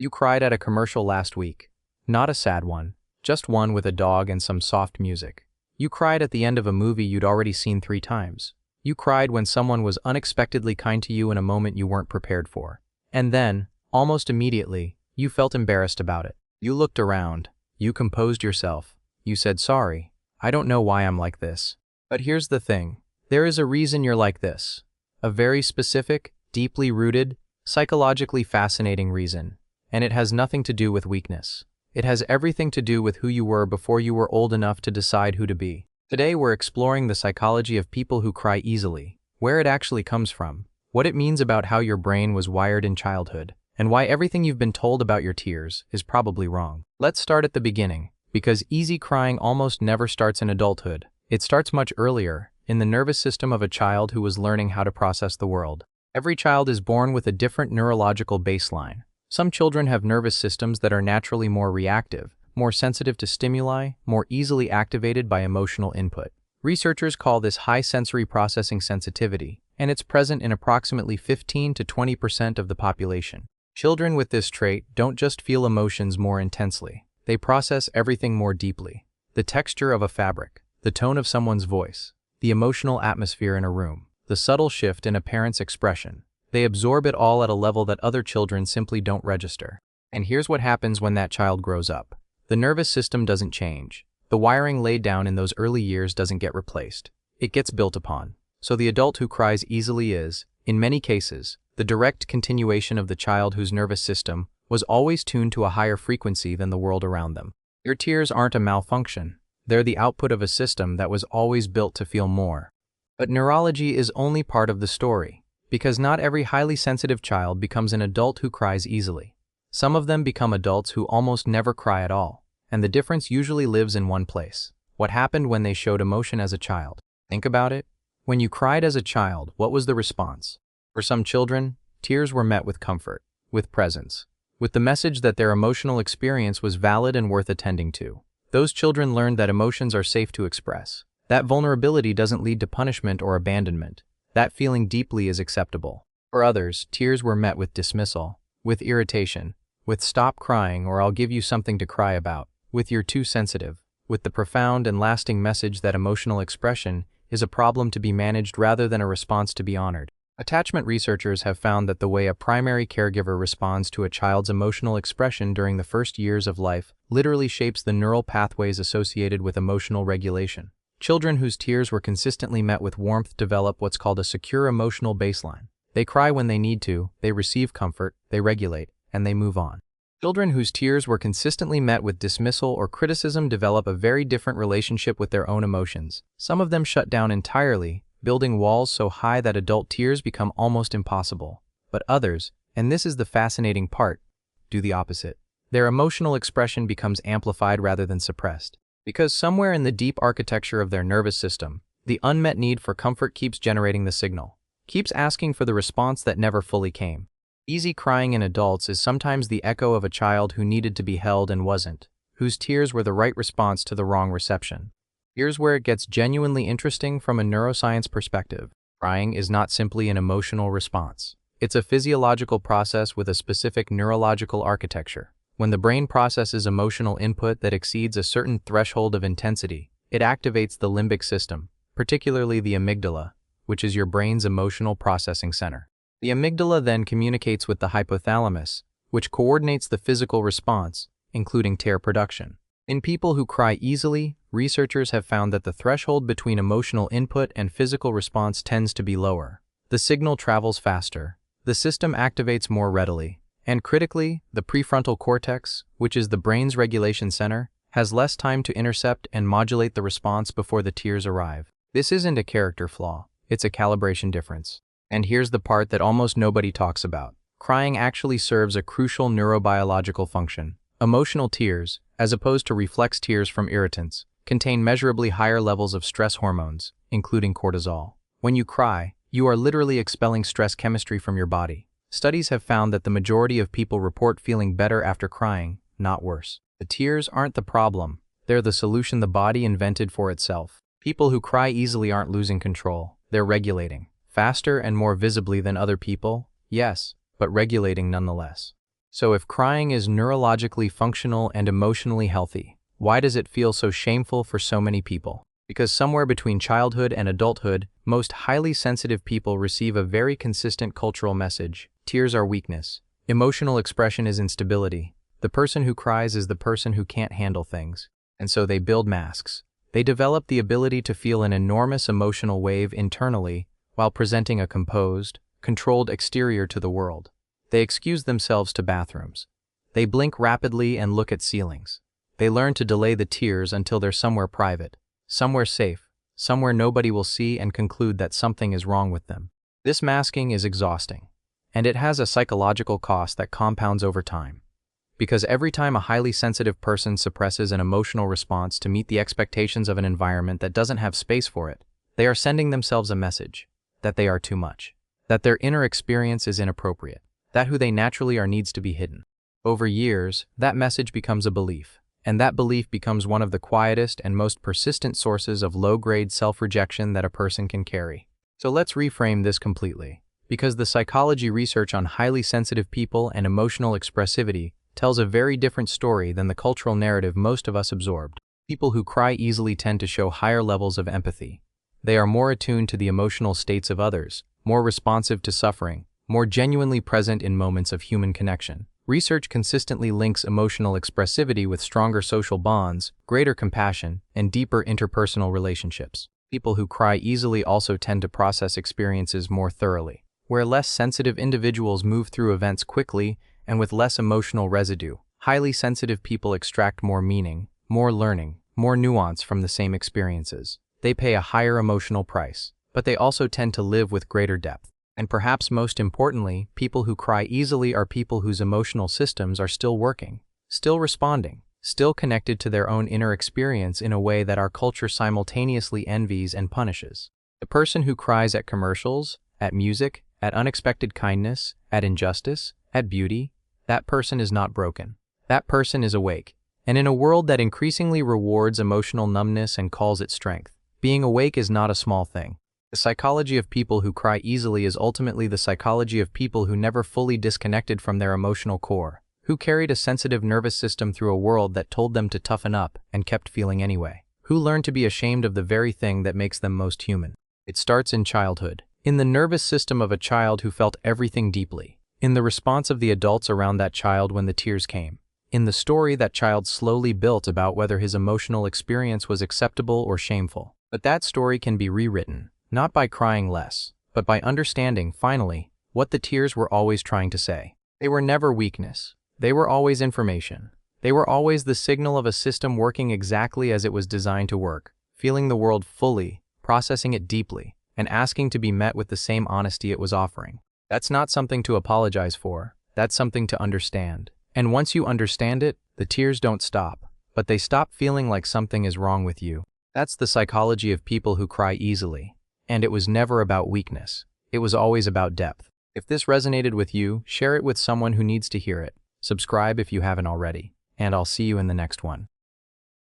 You cried at a commercial last week. Not a sad one, just one with a dog and some soft music. You cried at the end of a movie you'd already seen 3 times. You cried when someone was unexpectedly kind to you in a moment you weren't prepared for. And then, almost immediately, you felt embarrassed about it. You looked around. You composed yourself. You said, "Sorry, I don't know why I'm like this." But here's the thing. There is a reason you're like this. A very specific, deeply rooted, psychologically fascinating reason. And it has nothing to do with weakness. It has everything to do with who you were before you were old enough to decide who to be. Today we're exploring the psychology of people who cry easily, where it actually comes from, what it means about how your brain was wired in childhood, and why everything you've been told about your tears is probably wrong. Let's start at the beginning, because easy crying almost never starts in adulthood. It starts much earlier, in the nervous system of a child who was learning how to process the world. Every child is born with a different neurological baseline. Some children have nervous systems that are naturally more reactive, more sensitive to stimuli, more easily activated by emotional input. Researchers call this high sensory processing sensitivity, and it's present in approximately 15 to 20% of the population. Children with this trait don't just feel emotions more intensely. They process everything more deeply. The texture of a fabric, the tone of someone's voice, the emotional atmosphere in a room, the subtle shift in a parent's expression. They absorb it all at a level that other children simply don't register. And here's what happens when that child grows up. The nervous system doesn't change. The wiring laid down in those early years doesn't get replaced. It gets built upon. So the adult who cries easily is, in many cases, the direct continuation of the child whose nervous system was always tuned to a higher frequency than the world around them. Your tears aren't a malfunction. They're the output of a system that was always built to feel more. But neurology is only part of the story, because not every highly sensitive child becomes an adult who cries easily. Some of them become adults who almost never cry at all, and the difference usually lives in one place: what happened when they showed emotion as a child. Think about it. When you cried as a child, what was the response? For some children, tears were met with comfort, with presence, with the message that their emotional experience was valid and worth attending to. Those children learned that emotions are safe to express. That vulnerability doesn't lead to punishment or abandonment. That feeling deeply is acceptable. For others, tears were met with dismissal, with irritation, with "stop crying or I'll give you something to cry about," with "you're too sensitive," with the profound and lasting message that emotional expression is a problem to be managed rather than a response to be honored. Attachment researchers have found that the way a primary caregiver responds to a child's emotional expression during the first years of life literally shapes the neural pathways associated with emotional regulation. Children whose tears were consistently met with warmth develop what's called a secure emotional baseline. They cry when they need to, they receive comfort, they regulate, and they move on. Children whose tears were consistently met with dismissal or criticism develop a very different relationship with their own emotions. Some of them shut down entirely, building walls so high that adult tears become almost impossible. But others, and this is the fascinating part, do the opposite. Their emotional expression becomes amplified rather than suppressed. Because somewhere in the deep architecture of their nervous system, the unmet need for comfort keeps generating the signal, keeps asking for the response that never fully came. Easy crying in adults is sometimes the echo of a child who needed to be held and wasn't, whose tears were the right response to the wrong reception. Here's where it gets genuinely interesting from a neuroscience perspective. Crying is not simply an emotional response. It's a physiological process with a specific neurological architecture. When the brain processes emotional input that exceeds a certain threshold of intensity, it activates the limbic system, particularly the amygdala, which is your brain's emotional processing center. The amygdala then communicates with the hypothalamus, which coordinates the physical response, including tear production. In people who cry easily, researchers have found that the threshold between emotional input and physical response tends to be lower. The signal travels faster, the system activates more readily, and critically, the prefrontal cortex, which is the brain's regulation center, has less time to intercept and modulate the response before the tears arrive. This isn't a character flaw, it's a calibration difference. And here's the part that almost nobody talks about. Crying actually serves a crucial neurobiological function. Emotional tears, as opposed to reflex tears from irritants, contain measurably higher levels of stress hormones, including cortisol. When you cry, you are literally expelling stress chemistry from your body. Studies have found that the majority of people report feeling better after crying, not worse. The tears aren't the problem. They're the solution the body invented for itself. People who cry easily aren't losing control. They're regulating. Faster and more visibly than other people, yes, but regulating nonetheless. So if crying is neurologically functional and emotionally healthy, why does it feel so shameful for so many people? Because somewhere between childhood and adulthood, most highly sensitive people receive a very consistent cultural message. Tears are weakness. Emotional expression is instability. The person who cries is the person who can't handle things. And so they build masks. They develop the ability to feel an enormous emotional wave internally while presenting a composed, controlled exterior to the world. They excuse themselves to bathrooms. They blink rapidly and look at ceilings. They learn to delay the tears until they're somewhere private, somewhere safe, somewhere nobody will see and conclude that something is wrong with them. This masking is exhausting, and it has a psychological cost that compounds over time. Because every time a highly sensitive person suppresses an emotional response to meet the expectations of an environment that doesn't have space for it, they are sending themselves a message that they are too much, that their inner experience is inappropriate, that who they naturally are needs to be hidden. Over years, that message becomes a belief, and that belief becomes one of the quietest and most persistent sources of low-grade self-rejection that a person can carry. So let's reframe this completely, because the psychology research on highly sensitive people and emotional expressivity tells a very different story than the cultural narrative most of us absorbed. People who cry easily tend to show higher levels of empathy. They are more attuned to the emotional states of others, more responsive to suffering, more genuinely present in moments of human connection. Research consistently links emotional expressivity with stronger social bonds, greater compassion, and deeper interpersonal relationships. People who cry easily also tend to process experiences more thoroughly, where less sensitive individuals move through events quickly and with less emotional residue. Highly sensitive people extract more meaning, more learning, more nuance from the same experiences. They pay a higher emotional price, but they also tend to live with greater depth. And perhaps most importantly, people who cry easily are people whose emotional systems are still working, still responding, still connected to their own inner experience in a way that our culture simultaneously envies and punishes. The person who cries at commercials, at music, at unexpected kindness, at injustice, at beauty, that person is not broken. That person is awake. And in a world that increasingly rewards emotional numbness and calls it strength, being awake is not a small thing. The psychology of people who cry easily is ultimately the psychology of people who never fully disconnected from their emotional core, who carried a sensitive nervous system through a world that told them to toughen up and kept feeling anyway, who learned to be ashamed of the very thing that makes them most human. It starts in childhood, in the nervous system of a child who felt everything deeply, in the response of the adults around that child when the tears came, in the story that child slowly built about whether his emotional experience was acceptable or shameful. But that story can be rewritten. Not by crying less, but by understanding, finally, what the tears were always trying to say. They were never weakness. They were always information. They were always the signal of a system working exactly as it was designed to work, feeling the world fully, processing it deeply, and asking to be met with the same honesty it was offering. That's not something to apologize for. That's something to understand. And once you understand it, the tears don't stop, but they stop feeling like something is wrong with you. That's the psychology of people who cry easily. And it was never about weakness. It was always about depth. If this resonated with you, share it with someone who needs to hear it. Subscribe if you haven't already. And I'll see you in the next one.